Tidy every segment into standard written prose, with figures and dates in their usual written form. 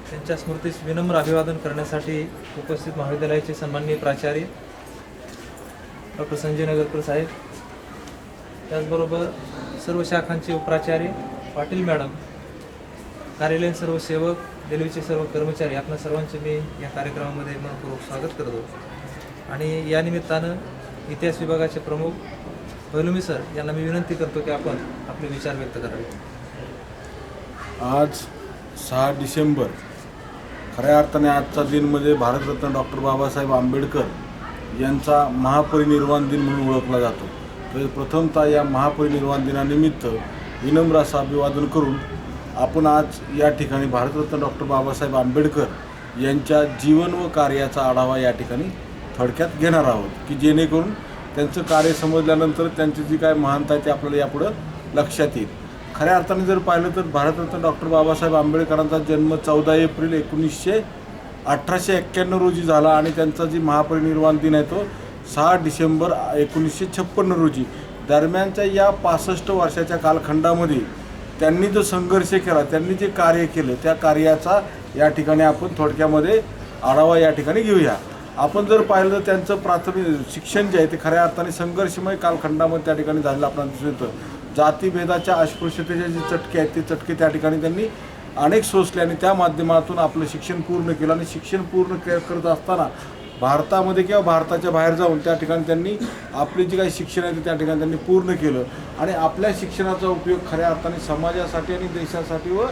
त्यांच्या स्मृतीस विनम्र अभिवादन करण्यासाठी उपस्थित महाविद्यालयाचे सन्माननीय प्राचार्य डॉक्टर संजय नगरकर साहेब, त्याचबरोबर सर्व शाखांचे उपप्राचार्य, पाटील मॅडम, कार्यालयीन सर्व सेवक, रेल्वेचे सर्व कर्मचारी, आपल्या सर्वांचे मी या कार्यक्रमामध्ये मनपूर्वक स्वागत करतो. आणि या निमित्तानं इतिहास विभागाचे प्रमुख पैलुमी सर यांना मी विनंती करतो की आपण आपले विचार व्यक्त करावे. आज 6 डिसेंबर खऱ्या अर्थाने आजचा दिन म्हणजे भारतरत्न डॉक्टर बाबासाहेब आंबेडकर यांचा महापरिनिर्वाण दिन म्हणून ओळखला जातो. तर प्रथमतः या महापरिनिर्वाण दिनानिमित्त विनम्र असं अभिवादन करून आपण आज या ठिकाणी भारतरत्न डॉक्टर बाबासाहेब आंबेडकर यांच्या जीवन व कार्याचा आढावा या ठिकाणी थोडक्यात घेणार आहोत, की जेणेकरून त्यांचं कार्य समजल्यानंतर त्यांची जी काय महानता आहे ते आपल्याला यापुढं लक्षात येईल. खऱ्या अर्थाने जर पाहिलं तर भारतरत्न डॉक्टर बाबासाहेब आंबेडकरांचा जन्म 14 एप्रिल 1891 रोजी झाला आणि त्यांचा जी महापरिनिर्वाण दिन आहे तो 6 डिसेंबर 1956 रोजी. दरम्यानच्या या 65 वर्षाच्या कालखंडामध्ये त्यांनी जो संघर्ष केला, त्यांनी जे कार्य केलं, त्या कार्याचा या ठिकाणी आपण थोडक्यामध्ये आढावा या ठिकाणी घेऊया. आपण जर पाहिलं तर त्यांचं प्राथमिक शिक्षण जे आहे ते खऱ्या अर्थाने संघर्षमय कालखंडामध्ये त्या ठिकाणी झालेलं आपल्याला दिसून येतं. जातीभेदाच्या अस्पृश्यतेचे जे चटके आहेत ते चटके त्या ठिकाणी त्यांनी अनेक सोसले आणि त्या माध्यमातून आपलं शिक्षण पूर्ण केलं. आणि शिक्षण पूर्ण करत असताना भारतामध्ये किंवा भारताच्या बाहेर जाऊन त्या ठिकाणी त्यांनी आपली जी काही शिक्षण आहे ते त्या ठिकाणी त्यांनी पूर्ण केलं आणि आपल्या शिक्षणाचा उपयोग खऱ्या अर्थाने समाजासाठी आणि देशासाठी व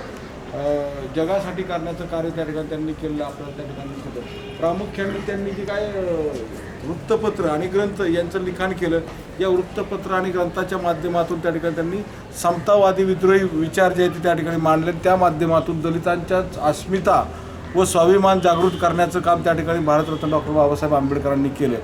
जगासाठी करण्याचं कार्य त्या ठिकाणी त्यांनी केलेलं आपल्याला त्या ठिकाणी दिसतं. प्रामुख्याने त्यांनी जे काय वृत्तपत्र आणि ग्रंथ यांचं लिखाण केलं. या वृत्तपत्र आणि ग्रंथाच्या माध्यमातून त्या ठिकाणी त्यांनी समतावादी विद्रोही विचार जे आहेत ते त्या ठिकाणी मांडले. त्या माध्यमातून दलितांच्या अस्मिता व स्वाभिमान जागृत करण्याचं काम त्या ठिकाणी भारतरत्न डॉक्टर बाबासाहेब आंबेडकरांनी केलं.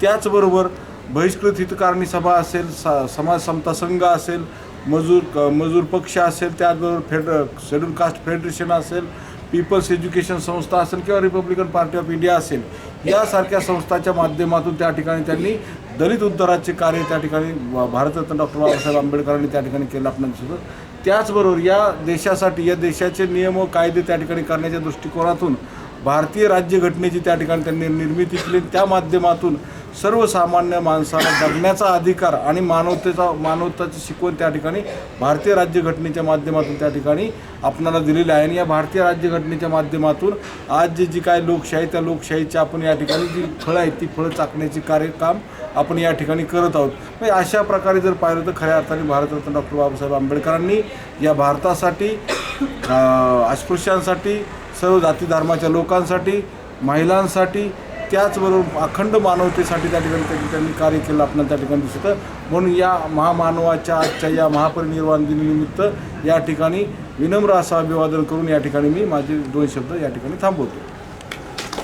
त्याचबरोबर बहिष्कृत हितकारणी सभा असेल, समाज समता संघ असेल, मजूर पक्ष असेल, त्याचबरोबर शेड्यूल कास्ट फेडरेशन असेल, पीपल्स एज्युकेशन संस्था असेल किंवा रिपब्लिकन पार्टी ऑफ इंडिया असेल, यासारख्या संस्थांच्या माध्यमातून त्या ठिकाणी त्यांनी दलित उद्धाराचे कार्य त्या ठिकाणी भारतरत्न डॉक्टर बाबासाहेब आंबेडकरांनी त्या ठिकाणी केलं आपल्याला दिसतं. त्याचबरोबर या देशासाठी, या देशाचे नियम व कायदे त्या ठिकाणी करण्याच्या दृष्टिकोनातून भारतीय राज्यघटनेची त्या ठिकाणी त्यांनी निर्मिती केली. त्या माध्यमातून सर्वसामान्य माणसाला जगण्याचा अधिकार आणि मानवताची शिकवण त्या ठिकाणी भारतीय राज्यघटनेच्या माध्यमातून त्या ठिकाणी आपणाला दिलेली आहे. आणि या भारतीय राज्यघटनेच्या माध्यमातून आज जी काय लोकशाही, त्या लोकशाहीची आपण या ठिकाणी जी फळं आहेत ती फळं चाकण्याची काम आपण या ठिकाणी करत आहोत. म्हणजे अशा प्रकारे जर पाहिलं तर खऱ्या अर्थाने भारतरत्न डॉक्टर बाबासाहेब आंबेडकरांनी या भारतासाठी, अस्पृश्यांसाठी, सर्व जाती धर्माच्या लोकांसाठी, महिलांसाठी, त्याचबरोबर अखंड मानवतेसाठी त्या ठिकाणी त्यांनी कार्य केलं आपल्याला त्या ठिकाणी दिसतं. म्हणून या महामानवाच्या आजच्या या महापरिनिर्वाण दिनानिमित्त या ठिकाणी विनम्र असं अभिवादन करून या ठिकाणी मी माझे 2 शब्द या ठिकाणी थांबवतो.